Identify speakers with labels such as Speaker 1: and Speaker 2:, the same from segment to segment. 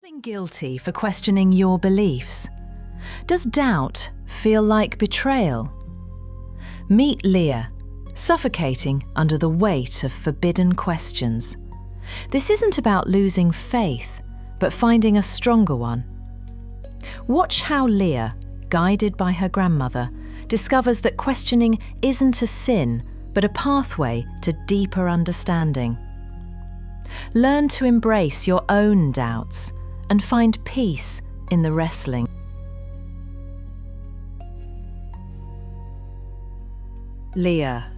Speaker 1: Feeling guilty for questioning your beliefs? Does doubt feel like betrayal? Meet Leah, suffocating under the weight of forbidden questions. This isn't about losing faith, but finding a stronger one. Watch how Leah, guided by her grandmother, discovers that questioning isn't a sin, but a pathway to deeper understanding. Learn to embrace your own doubts and find peace in the wrestling. Leah.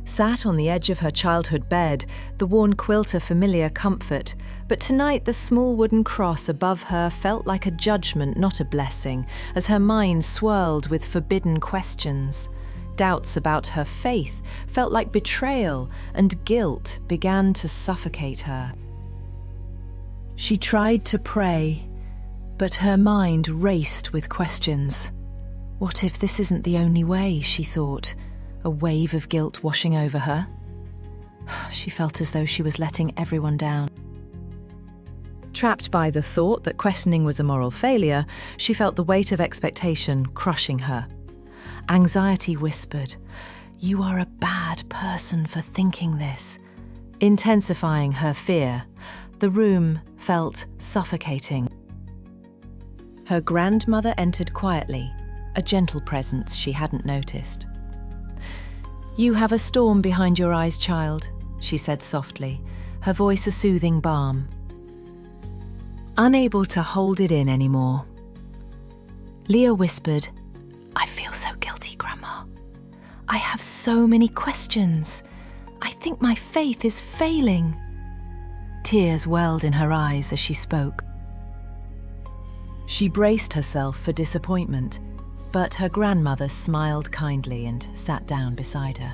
Speaker 1: Sat on the edge of her childhood bed, the worn quilt a familiar comfort, but tonight the small wooden cross above her felt like a judgment, not a blessing, as her mind swirled with forbidden questions. Doubts about her faith felt like betrayal, and guilt began to suffocate her. She tried to pray, but her mind raced with questions. What if this isn't the only way, she thought, a wave of guilt washing over her. She felt as though she was letting everyone down. Trapped by the thought that questioning was a moral failure, she felt the weight of expectation crushing her. Anxiety whispered, "You are a bad person for thinking this," intensifying her fear. The room felt suffocating. Her grandmother entered quietly, a gentle presence she hadn't noticed. "You have a storm behind your eyes, child," she said softly, her voice a soothing balm. Unable to hold it in anymore, Leah whispered, "I feel so guilty, Grandma. I have so many questions. I think my faith is failing." Tears welled in her eyes as she spoke. She braced herself for disappointment, but her grandmother smiled kindly and sat down beside her.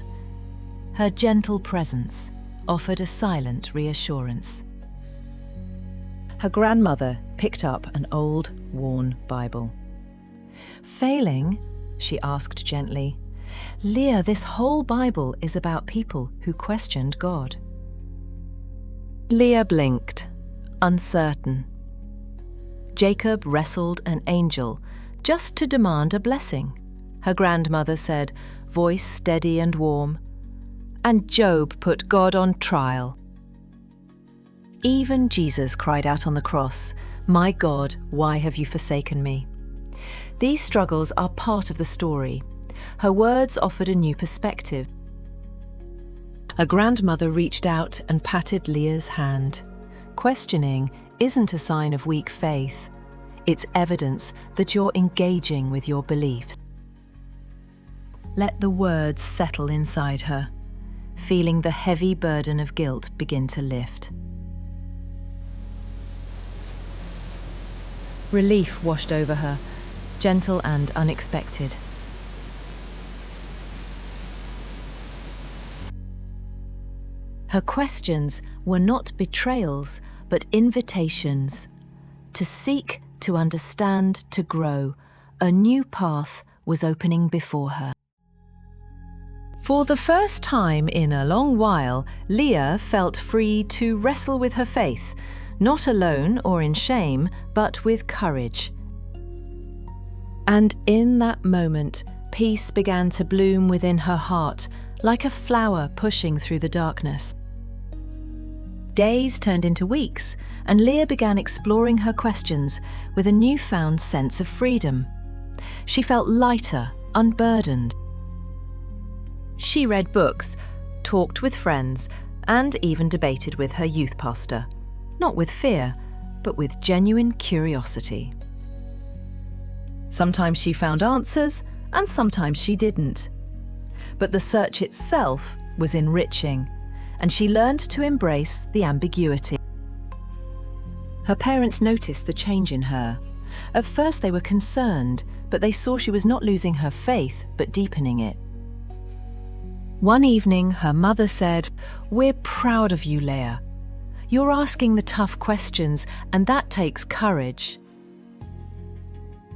Speaker 1: Her gentle presence offered a silent reassurance. Her grandmother picked up an old, worn Bible. "Failing?" she asked gently. "Leah, this whole Bible is about people who questioned God." Leah blinked, uncertain. Jacob wrestled an angel just to demand a blessing, her grandmother said, voice steady and warm. And Job put God on trial. Even Jesus cried out on the cross, "My God, why have you forsaken me?" These struggles are part of the story. Her words offered a new perspective. A grandmother reached out and patted Leah's hand. Questioning isn't a sign of weak faith. It's evidence that you're engaging with your beliefs. Let the words settle inside her, feeling the heavy burden of guilt begin to lift. Relief washed over her, gentle and unexpected. Her questions were not betrayals, but invitations. To seek, to understand, to grow, a new path was opening before her. For the first time in a long while, Leah felt free to wrestle with her faith, not alone or in shame, but with courage. And in that moment, peace began to bloom within her heart, like a flower pushing through the darkness. Days turned into weeks, and Leah began exploring her questions with a newfound sense of freedom. She felt lighter, unburdened. She read books, talked with friends, and even debated with her youth pastor, not with fear, but with genuine curiosity. Sometimes she found answers, and sometimes she didn't. But the search itself was enriching, and she learned to embrace the ambiguity. Her parents noticed the change in her. At first they were concerned, but they saw she was not losing her faith, but deepening it. One evening, her mother said, "We're proud of you, Leah. You're asking the tough questions, and that takes courage."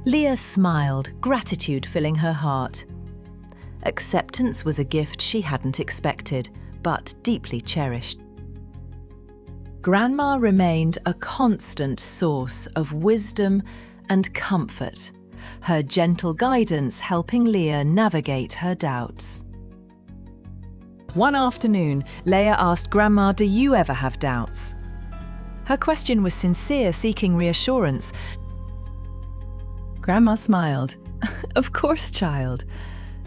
Speaker 1: Leah smiled, gratitude filling her heart. Acceptance was a gift she hadn't expected, but deeply cherished. Grandma remained a constant source of wisdom and comfort, her gentle guidance helping Leah navigate her doubts. One afternoon, Leah asked Grandma, "Do you ever have doubts?" Her question was sincere, seeking reassurance. Grandma smiled. "Of course, child.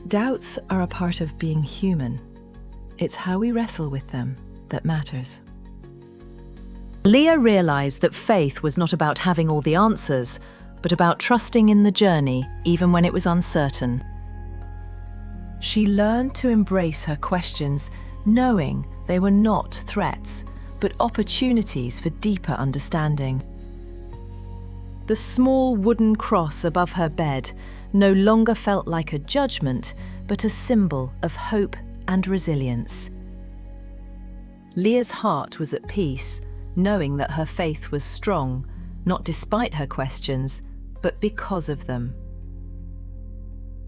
Speaker 1: Doubts are a part of being human. It's how we wrestle with them that matters." Leah realized that faith was not about having all the answers, but about trusting in the journey, even when it was uncertain. She learned to embrace her questions, knowing they were not threats, but opportunities for deeper understanding. The small wooden cross above her bed no longer felt like a judgment, but a symbol of hope and resilience. Leah's heart was at peace, knowing that her faith was strong, not despite her questions, but because of them.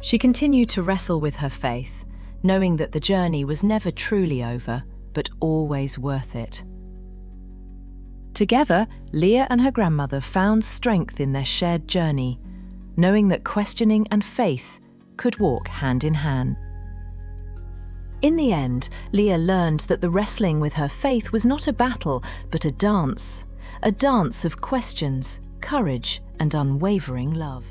Speaker 1: She continued to wrestle with her faith, knowing that the journey was never truly over, but always worth it. Together, Leah and her grandmother found strength in their shared journey, knowing that questioning and faith could walk hand in hand. In the end, Leah learned that the wrestling with her faith was not a battle, but a dance of questions, courage, and unwavering love.